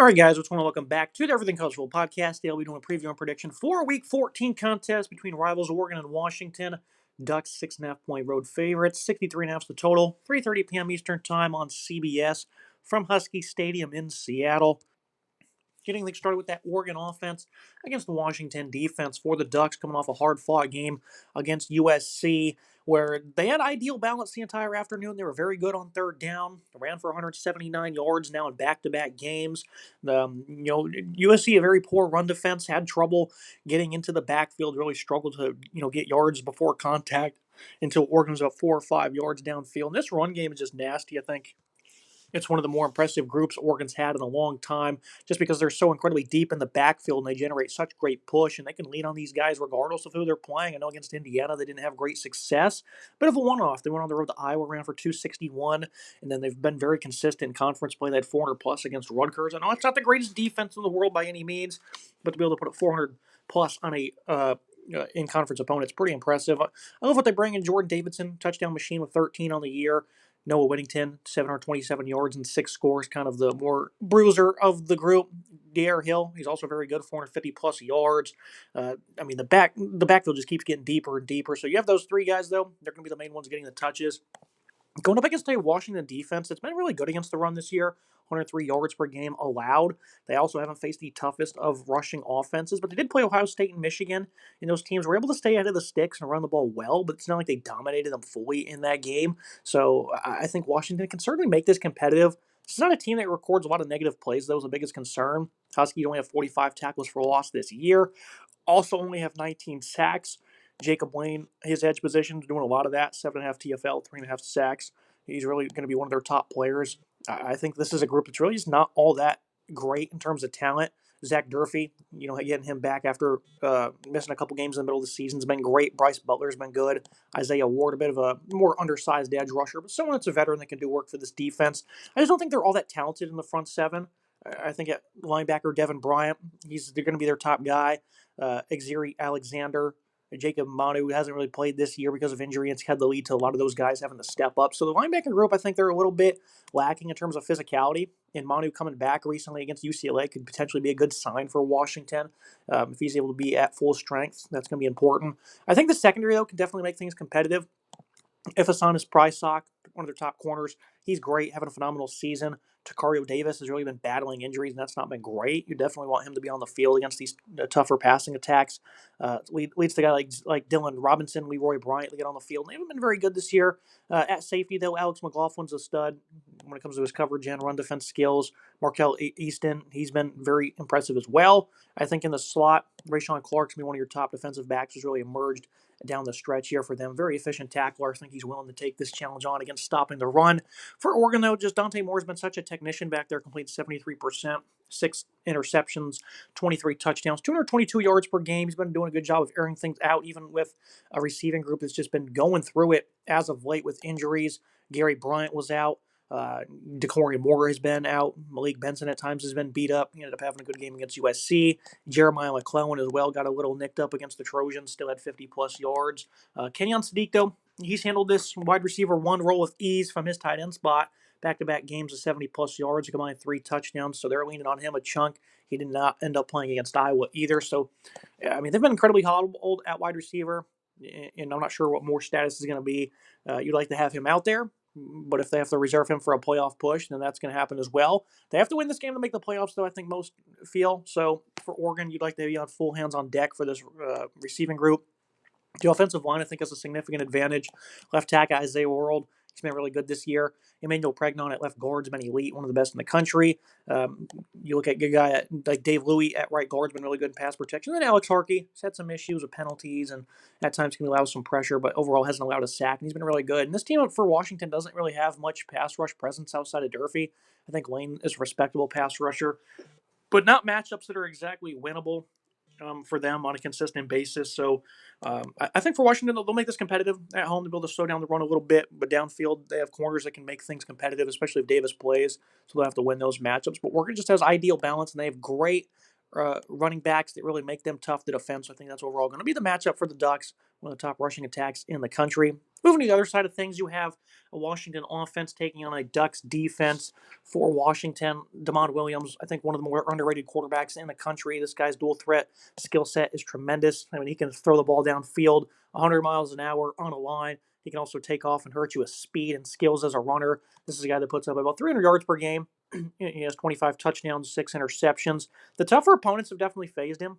All right, guys, what's going on? Welcome back to the Everything College Football Podcast. Today, we'll be doing a preview and prediction for Week 14 contest between rivals Oregon and Washington. Ducks 6.5-point road favorites, 63.5 is the total. 3:30 p.m. Eastern Time on CBS from Husky Stadium in Seattle. Getting things started with that Oregon offense against the Washington defense for the Ducks, coming off a hard-fought game against USC, where they had ideal balance the entire afternoon. They were very good on third down. They ran for 179 yards now in back-to-back games. USC, a very poor run defense, had trouble getting into the backfield, really struggled to get yards before contact until Oregon was about 4 or 5 yards downfield. And this run game is just nasty, I think. It's one of the more impressive groups Oregon's had in a long time, just because they're so incredibly deep in the backfield and they generate such great push, and they can lean on these guys regardless of who they're playing. I know against Indiana they didn't have great success, bit of a one-off. They went on the road to Iowa, ran for 261, and then they've been very consistent in conference play. They had 400 plus against Rutgers. I know it's not the greatest defense in the world by any means, but to be able to put a 400 plus on a in conference opponent, it's pretty impressive. I love what they bring in. Jordan Davidson, touchdown machine with 13 on the year. Noah Whittington, 727 yards and 6 scores, kind of the more bruiser of the group. Dare Hill, he's also very good, 450 plus yards. The backfield just keeps getting deeper and deeper. So you have those three guys, though. They're going to be the main ones getting the touches. Going up against a Washington defense, it's been really good against the run this year. 103 yards per game allowed. They also haven't faced the toughest of rushing offenses, but they did play Ohio State and Michigan, and those teams were able to stay ahead of the sticks and run the ball well, but it's not like they dominated them fully in that game. So I think Washington can certainly make this competitive. It's not a team that records a lot of negative plays. That was the biggest concern. Huskies only have 45 tackles for loss this year. Also only have 19 sacks. Jacob Wayne, his edge position, is doing a lot of that. 7.5 TFL, 3.5 sacks. He's really going to be one of their top players. I think this is a group that's really just not all that great in terms of talent. Zach Durfee, getting him back after missing a couple games in the middle of the season has been great. Bryce Butler's been good. Isaiah Ward, a bit of a more undersized edge rusher, but someone that's a veteran that can do work for this defense. I just don't think they're all that talented in the front seven. I think at linebacker, Devin Bryant, they're going to be their top guy. Xeri Alexander, Jacob Manu hasn't really played this year because of injury. It's had the lead to a lot of those guys having to step up. So the linebacker group, I think they're a little bit lacking in terms of physicality. And Manu coming back recently against UCLA could potentially be a good sign for Washington. If he's able to be at full strength, that's going to be important. I think the secondary, though, can definitely make things competitive. Ifasanis Prysock, one of their top corners, he's great, having a phenomenal season. Takario Davis has really been battling injuries, and that's not been great. You definitely want him to be on the field against these tougher passing attacks. Leads to a guy like Dylan Robinson, Leroy Bryant to get on the field. They haven't been very good this year. At safety, though, Alex McLaughlin's a stud when it comes to his coverage and run defense skills. Markel Easton, he's been very impressive as well. I think in the slot, Rashawn Clark's going to be one of your top defensive backs, has really emerged down the stretch here for them. Very efficient tackler. I think he's willing to take this challenge on against stopping the run. For Oregon, though, just Dante Moore's been such a technician back there, complete 73%, 6 interceptions, 23 touchdowns, 222 yards per game. He's been doing a good job of airing things out, even with a receiving group that's just been going through it as of late with injuries. Gary Bryant was out. Decory Moore has been out. Malik Benson at times has been beat up. He ended up having a good game against USC. Jeremiah McClellan as well got a little nicked up against the Trojans. Still had 50-plus yards. Kenyon Sadiq, though, he's handled this wide receiver one role with ease from his tight end spot. Back-to-back games of 70-plus yards, combined 3 touchdowns, so they're leaning on him a chunk. He did not end up playing against Iowa either. So, they've been incredibly hobbled at wide receiver, and I'm not sure what more status is going to be. You'd like to have him out there. But if they have to reserve him for a playoff push, then that's going to happen as well. They have to win this game to make the playoffs, though, I think most feel. So for Oregon, you'd like to be on full hands on deck for this receiving group. The offensive line, I think, has a significant advantage. Left tackle Isaiah World, he's been really good this year. Emmanuel Pregnon at left guard's been elite, one of the best in the country. You look at a good guy like Dave Louie at right guard's been really good in pass protection. Then Alex Harkey has had some issues with penalties and at times can allow some pressure, but overall hasn't allowed a sack, and he's been really good. And this team for Washington doesn't really have much pass rush presence outside of Durfee. I think Lane is a respectable pass rusher, but not matchups that are exactly winnable for them on a consistent basis. So I think for Washington, they'll make this competitive at home to be able to slow down the run a little bit. But downfield, they have corners that can make things competitive, especially if Davis plays. So they'll have to win those matchups. But Oregon just has ideal balance, and they have great running backs that really make them tough to defend. So I think that's overall going to be the matchup for the Ducks, one of the top rushing attacks in the country. Moving to the other side of things, you have a Washington offense taking on a Ducks defense. For Washington, Damon Williams, I think one of the more underrated quarterbacks in the country. This guy's dual threat skill set is tremendous. I mean, he can throw the ball downfield 100 miles an hour on a line. He can also take off and hurt you with speed and skills as a runner. This is a guy that puts up about 300 yards per game. He has 25 touchdowns, 6 interceptions. The tougher opponents have definitely phased him.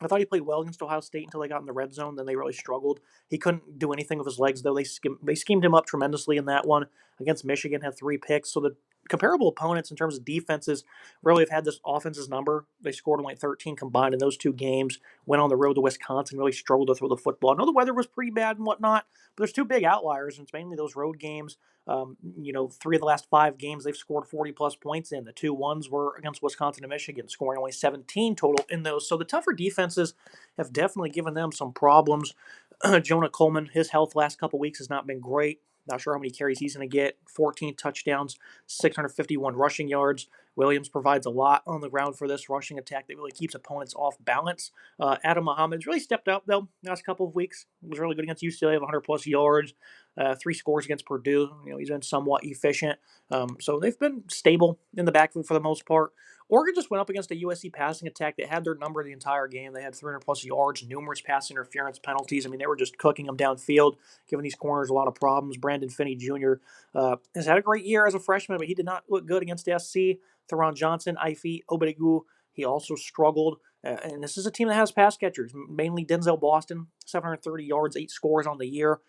I thought he played well against Ohio State until they got in the red zone. Then they really struggled. He couldn't do anything with his legs, though. They schemed him up tremendously in that one. Against Michigan, had 3 picks. So the comparable opponents in terms of defenses really have had this offense's number. They scored only 13 combined in those 2 games. Went on the road to Wisconsin, really struggled to throw the football. I know the weather was pretty bad and whatnot, but there's 2 big outliers, and it's mainly those road games. 3 of the last 5 games they've scored 40 plus points in. The 2 ones were against Wisconsin and Michigan, scoring only 17 total in those. So the tougher defenses have definitely given them some problems. Jonah Coleman, his health last couple weeks has not been great. Not sure how many carries he's going to get. 14 touchdowns, 651 rushing yards. Williams provides a lot on the ground for this rushing attack that really keeps opponents off balance. Adam Muhammad's really stepped up, though, last couple of weeks. He was really good against UCLA, 100 plus yards, 3 scores against Purdue. He's been somewhat efficient. So they've been stable in the backfield for the most part. Oregon just went up against a USC passing attack that had their number the entire game. They had 300 plus yards, numerous pass interference penalties. I mean, they were just cooking them downfield, giving these corners a lot of problems. Brandon Finney Jr. Has had a great year as a freshman, but he did not look good against SC. Theron Johnson, Ife, Obedigu, he also struggled. And this is a team that has pass catchers, mainly Denzel Boston, 730 yards, 8 scores on the year.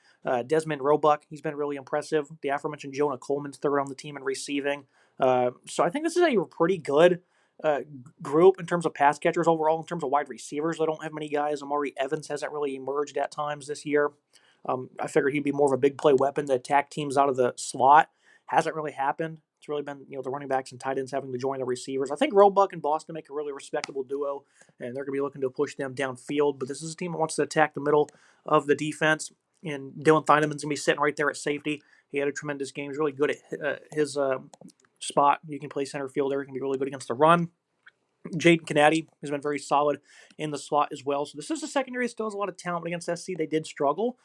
Desmond Roebuck, he's been really impressive. The aforementioned Jonah Coleman's third on the team in receiving. So I think this is a pretty good uh, group in terms of pass catchers overall. In terms of wide receivers, they don't have many guys. Amari Evans hasn't really emerged at times this year. I figured he'd be more of a big play weapon to attack teams out of the slot. Hasn't really happened. It's really been the running backs and tight ends having to join the receivers. I think Roebuck and Boston make a really respectable duo, and they're going to be looking to push them downfield. But this is a team that wants to attack the middle of the defense, and Dylan Theinemann's going to be sitting right there at safety. He had a tremendous game. He's really good at his spot. You can play center fielder. He can be really good against the run. Jaden Kennedy has been very solid in the slot as well. So this is a secondary that still has a lot of talent against SC. They did struggled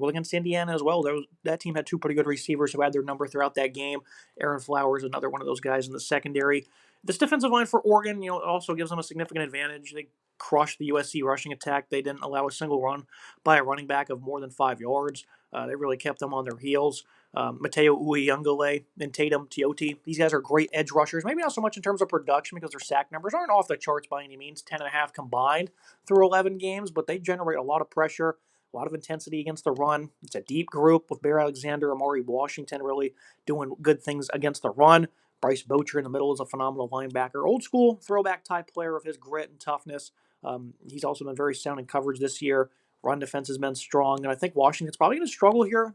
against Indiana as well. That team had 2 pretty good receivers who had their number throughout that game. Aaron Flowers, another one of those guys in the secondary. This defensive line for Oregon, also gives them a significant advantage. They crushed the USC rushing attack. They didn't allow a single run by a running back of more than 5 yards. They really kept them on their heels. Mateo Uyungale and Tatum Teoti. These guys are great edge rushers. Maybe not so much in terms of production because their sack numbers aren't off the charts by any means. 10.5 combined through 11 games, but they generate a lot of pressure, a lot of intensity against the run. It's a deep group with Bear Alexander, Amari Washington really doing good things against the run. Bryce Bocher in the middle is a phenomenal linebacker. Old school throwback type player of his grit and toughness. He's also been very sound in coverage this year. Run defense has been strong, and I think Washington's probably going to struggle here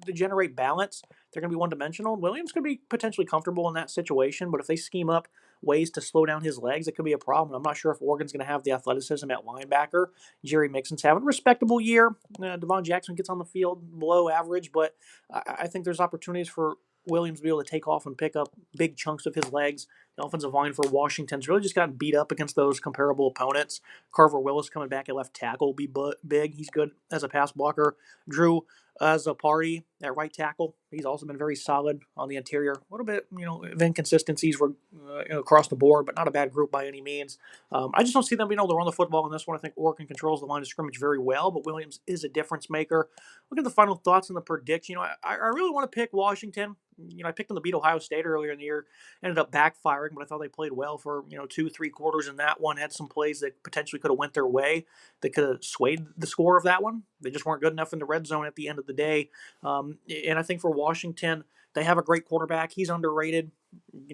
to generate balance. They're going to be one-dimensional. Williams could be potentially comfortable in that situation, but if they scheme up ways to slow down his legs, it could be a problem. I'm not sure if Oregon's going to have the athleticism at linebacker. Jerry Mixon's having a respectable year. Devon Jackson gets on the field below average, but I think there's opportunities for Williams to be able to take off and pick up big chunks of his legs. The offensive line for Washington's really just gotten beat up against those comparable opponents. Carver Willis coming back at left tackle will be big. He's good as a pass blocker. Drew as a party at right tackle. He's also been very solid on the interior. A little bit, of inconsistencies were across the board, but not a bad group by any means. I just don't see them being able to run the football in this one. I think Oregon controls the line of scrimmage very well, but Williams is a difference maker. Look at the final thoughts and the prediction. I really want to pick Washington. I picked them to beat Ohio State earlier in the year. Ended up backfiring, but I thought they played well for 2-3 quarters in that one. Had some plays that potentially could have went their way. They could have swayed the score of that one. They just weren't good enough in the red zone at the end of the day. And I think for Washington, they have a great quarterback. He's underrated.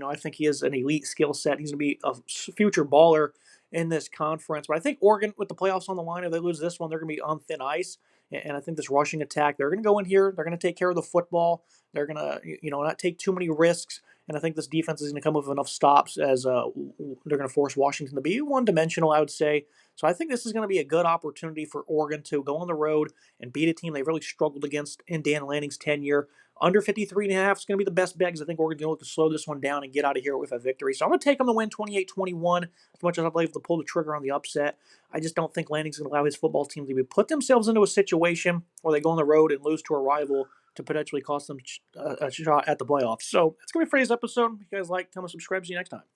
I think he has an elite skill set. He's going to be a future baller in this conference. But I think Oregon, with the playoffs on the line, if they lose this one, they're going to be on thin ice. And I think this rushing attack, they're going to go in here. They're going to take care of the football. They're going to, not take too many risks. And I think this defense is going to come with enough stops as they're going to force Washington to be one-dimensional, I would say. So I think this is going to be a good opportunity for Oregon to go on the road and beat a team they really struggled against in Dan Lanning's tenure. Under 53.5 is going to be the best bet because I think we're going to look to slow this one down and get out of here with a victory. So I'm going to take them to win 28-21. As much as I'd like to pull the trigger on the upset, I just don't think Lanning's going to allow his football team to put themselves into a situation where they go on the road and lose to a rival to potentially cost them a shot at the playoffs. So that's going to be for today's episode. If you guys like, comment, subscribe. See you next time.